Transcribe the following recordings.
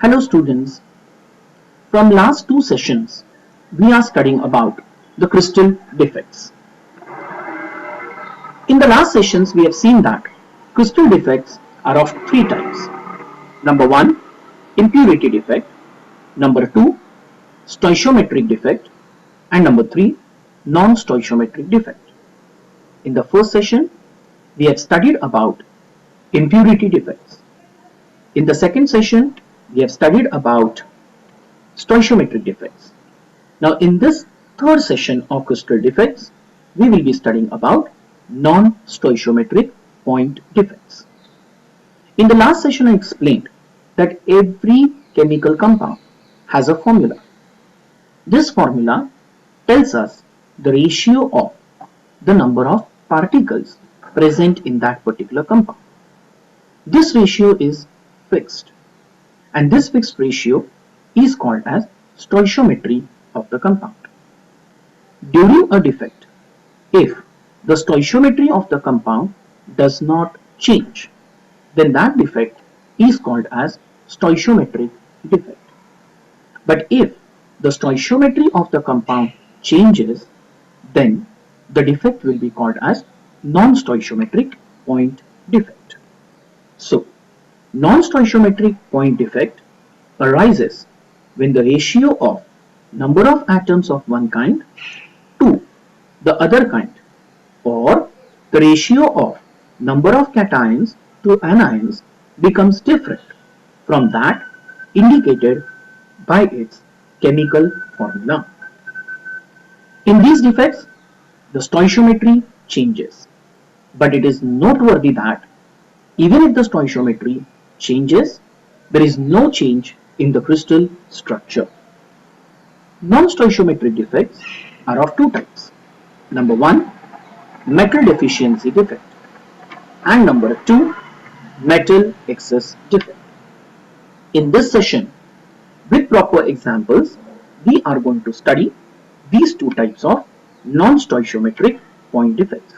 Hello students, from last two sessions we are studying about the crystal defects. In the last sessions we have seen that crystal defects are of three types. Number 1, impurity defect. Number 2, stoichiometric defect. And number 3, non-stoichiometric defect. In the first session we have studied about impurity defects. In the second session we have studied about stoichiometric defects. Now in this third session of crystal defects, we will be studying about non-stoichiometric point defects. In the last session I explained that every chemical compound has a formula. This formula tells us the ratio of the number of particles present in that particular compound. This ratio is fixed, and this fixed ratio is called as stoichiometry of the compound. During a defect, if the stoichiometry of the compound does not change, then that defect is called as stoichiometric defect. But if the stoichiometry of the compound changes, then the defect will be called as non-stoichiometric point defect. So, non-stoichiometric point defect arises when the ratio of number of atoms of one kind to the other kind, or the ratio of number of cations to anions becomes different from that indicated by its chemical formula. In these defects, the stoichiometry changes, but it is noteworthy that even if the stoichiometry changes, there is no change in the crystal structure. Non-stoichiometric defects are of two types. Number 1, metal deficiency defect, and number 2, metal excess defect. In this session, with proper examples, we are going to study these two types of non-stoichiometric point defects.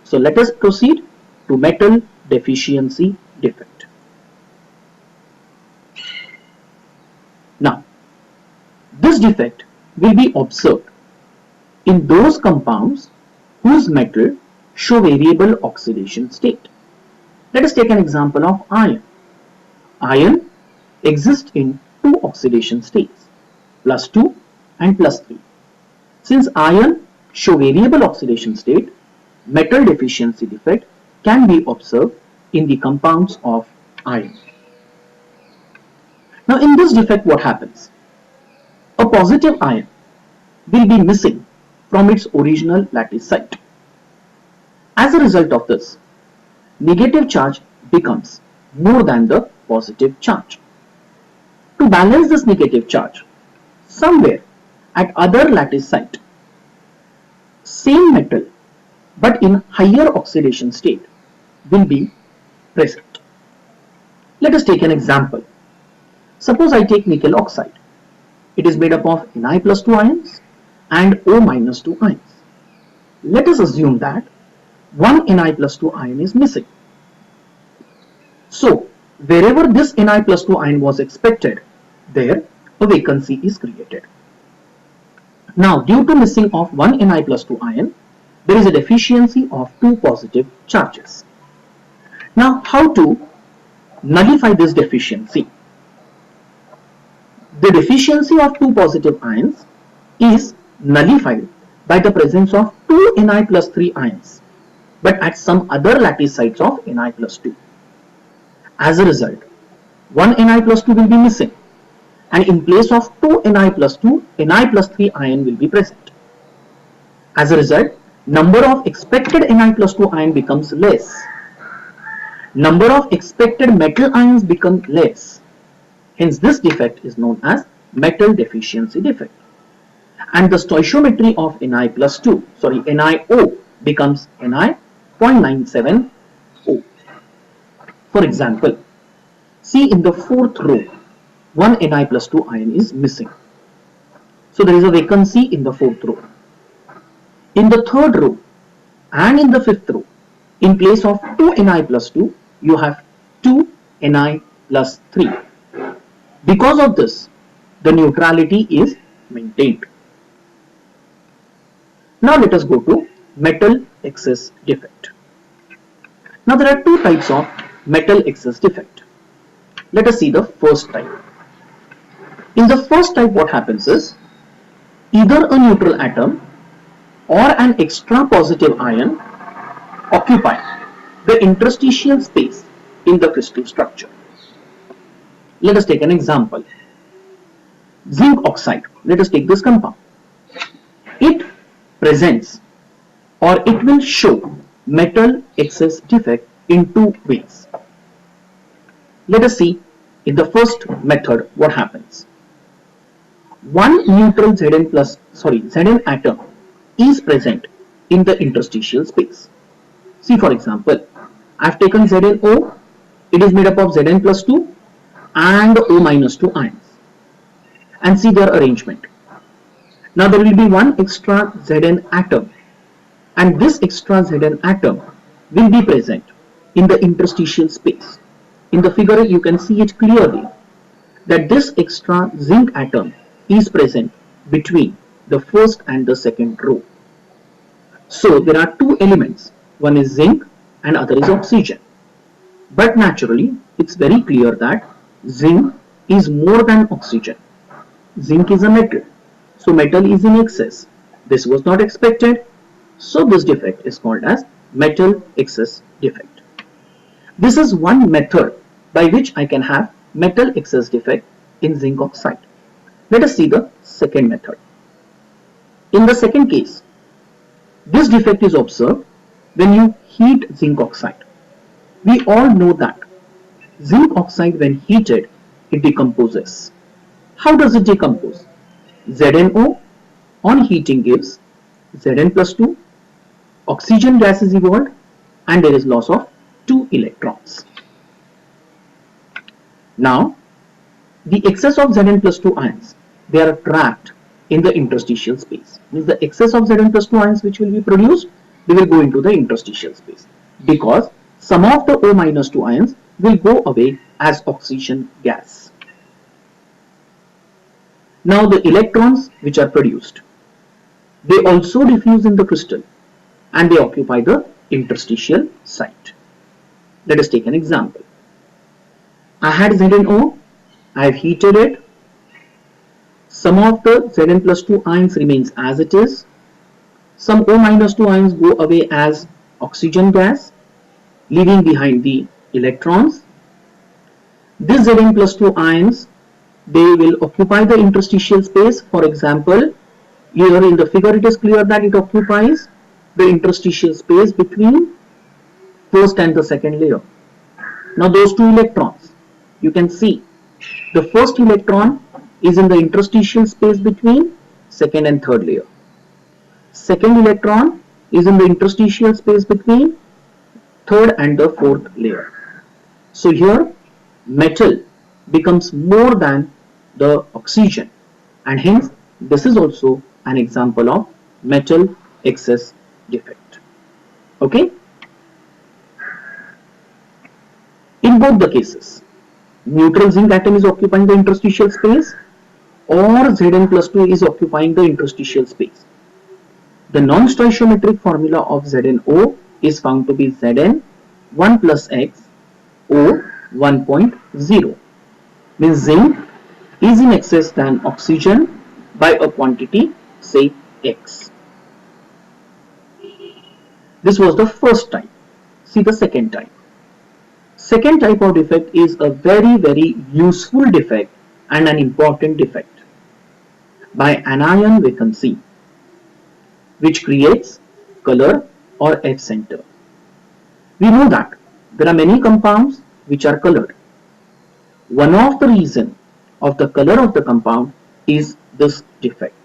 So let us proceed to metal deficiency defect. Now, this defect will be observed in those compounds whose metal show variable oxidation state. Let us take an example of iron. Iron exists in two oxidation states, +2 and +3. Since iron show variable oxidation state, metal deficiency defect can be observed in the compounds of iron. Now in this defect what happens? A positive ion will be missing from its original lattice site. As a result of this, negative charge becomes more than the positive charge. To balance this negative charge, somewhere at other lattice site, same metal but in higher oxidation state will be present. Let us take an example. Suppose I take nickel oxide. It is made up of Ni+2 ions and O-2 ions. Let us assume that one Ni+2 ion is missing. So, wherever this Ni+2 ion was expected, there a vacancy is created. Now, due to missing of one Ni+2 ion, there is a deficiency of two positive charges. Now, how to nullify this deficiency? The deficiency of two positive ions is nullified by the presence of two Ni+3 ions, but at some other lattice sites of Ni+2. As a result, one Ni+2 will be missing, and in place of two Ni+2, Ni+3 ion will be present. As a result, number of expected Ni+2 ion becomes less. Number of expected metal ions become less. Hence, this defect is known as metal deficiency defect. And the stoichiometry of NiO becomes Ni.970. For example, see in the fourth row, one Ni+2 ion is missing. So there is a vacancy in the fourth row. In the third row and in the fifth row, in place of two Ni+2, you have two Ni+3. Because of this, the neutrality is maintained. Now let us go to metal excess defect. Now there are two types of metal excess defect. Let us see the first type. In the first type, what happens is either a neutral atom or an extra positive ion occupy the interstitial space in the crystal structure. Let us take an example. Zinc oxide. Let us take this compound. It presents or it will show metal excess defect in two ways. Let us see in the first method what happens. One neutral Zn atom is present in the interstitial space. See, for example, I have taken ZnO. It is made up of Zn plus 2 and O minus 2 ions. And see their arrangement. Now there will be one extra Zn atom, and this extra Zn atom will be present in the interstitial space. In the figure you can see it clearly that this extra zinc atom is present between the first and the second row. So there are two elements, one is zinc and other is oxygen. But naturally it's very clear that zinc is more than oxygen. Zinc is a metal, so metal is in excess. This was not expected, so this defect is called as metal excess defect. This is one method by which I can have metal excess defect in zinc oxide. Let us see the second method. In the second case, this defect is observed when you heat zinc oxide. We all know that zinc oxide, when heated, it decomposes. How does it decompose? ZnO on heating gives Zn plus 2, oxygen gas is evolved, and there is loss of 2 electrons. Now, the excess of Zn plus 2 ions, they are trapped in the interstitial space. Means the excess of Zn plus 2 ions which will be produced, they will go into the interstitial space because some of the O minus 2 ions will go away as oxygen gas. Now the electrons which are produced, they also diffuse in the crystal and they occupy the interstitial site. Let us take an example. I had ZnO, I have heated it. Some of the Zn plus 2 ions remains as it is. Some O minus 2 ions go away as oxygen gas, leaving behind the electrons. This Zn plus 2 ions, they will occupy the interstitial space. For example, here in the figure it is clear that it occupies the interstitial space between first and the second layer. Now those two electrons, you can see the first electron is in the interstitial space between second and third layer. Second electron is in the interstitial space between third and the fourth layer. So here metal becomes more than the oxygen, and hence this is also an example of metal excess defect. Okay? In both the cases, neutral zinc atom is occupying the interstitial space or Zn plus 2 is occupying the interstitial space. The non-stoichiometric formula of ZnO is found to be Zn 1 plus x O 1.0. Means zinc is in excess than oxygen by a quantity, say x. This was the first type. See the second type. Second type of defect is a very useful defect and an important defect by anion vacancy, which creates color or F center. We know that there are many compounds which are colored. One of the reasons of the color of the compound is this defect,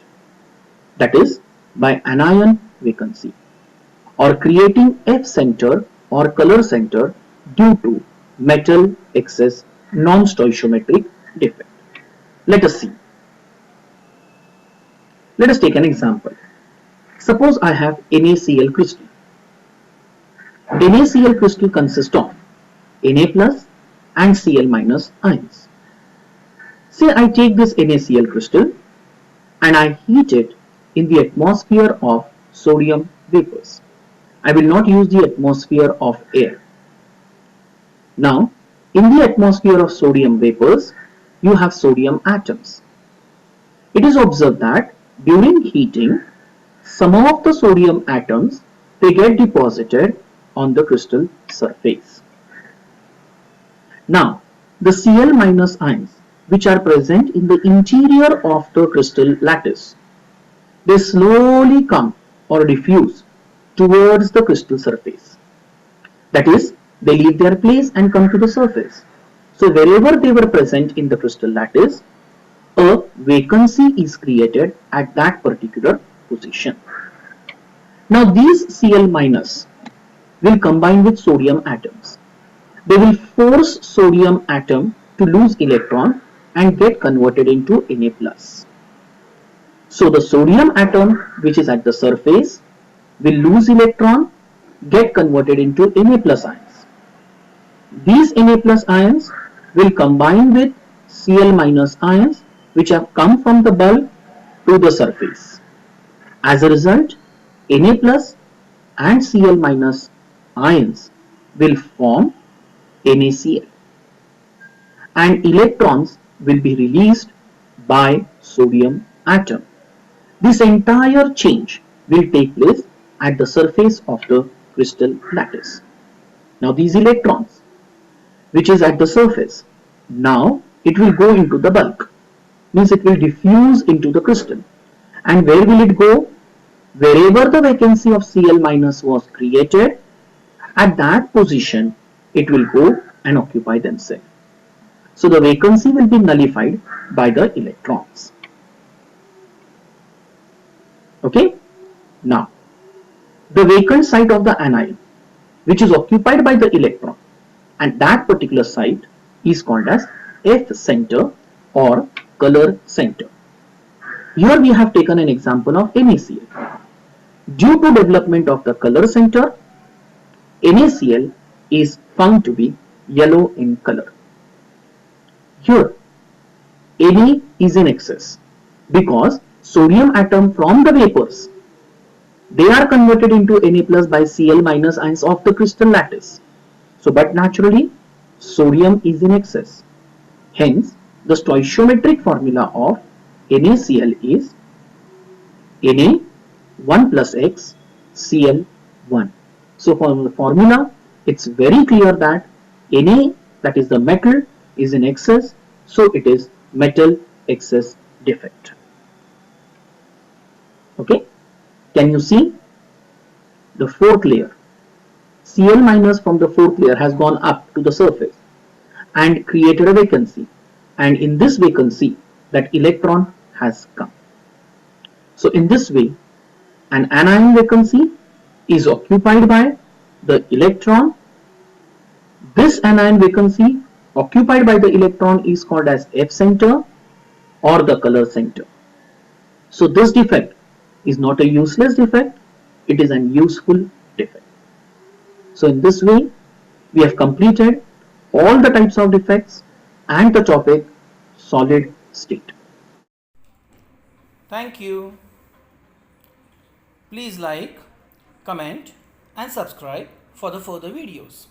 that is by anion vacancy or creating F center or color center due to metal excess non-stoichiometric defect. Let us see. Let us take an example. Suppose I have NaCl crystal. NaCl crystal consists of Na plus and Cl minus ions. Say I take this NaCl crystal and I heat it in the atmosphere of sodium vapors. I will not use the atmosphere of air. Now, in the atmosphere of sodium vapors, you have sodium atoms. It is observed that during heating, some of the sodium atoms they get deposited on the crystal surface. Now, the Cl minus ions which are present in the interior of the crystal lattice, they slowly come or diffuse towards the crystal surface. That is, they leave their place and come to the surface. So wherever they were present in the crystal lattice, a vacancy is created at that particular position. Now these Cl minus will combine with sodium atoms. They will force sodium atom to lose electron and get converted into Na plus. So the sodium atom which is at the surface will lose electron, get converted into Na plus ions. These Na plus ions will combine with Cl minus ions which have come from the bulk to the surface. As a result, Na plus and Cl minus ions will form NaCl and electrons will be released by sodium atom. This entire change will take place at the surface of the crystal lattice. Now these electrons which is at the surface, now it will go into the bulk, means it will diffuse into the crystal. And where will it go? Wherever the vacancy of Cl minus was created, at that position it will go and occupy themselves. So the vacancy will be nullified by the electrons. Okay. Now the vacant site of the anion which is occupied by the electron, and that particular site is called as F center or color center. Here we have taken an example of NaCl. Due to development of the color center, NaCl is found to be yellow in color. Here, Na is in excess because sodium atom from the vapors, they are converted into Na plus by Cl minus ions of the crystal lattice. So, but naturally, sodium is in excess. Hence, the stoichiometric formula of NaCl is Na 1 plus X Cl 1. So, from the formula, it's very clear that Na, that is the metal, is in excess. So, it is metal excess defect. Okay. Can you see the fourth layer? Cl minus from the fourth layer has gone up to the surface and created a vacancy, and in this vacancy that electron has come. So in this way an anion vacancy is occupied by the electron. This anion vacancy occupied by the electron is called as F center or the color center. So this defect is not a useless defect, it is an useful defect. So in this way we have completed all the types of defects and the topic solid state. Thank you. Please like, comment and subscribe for the further videos.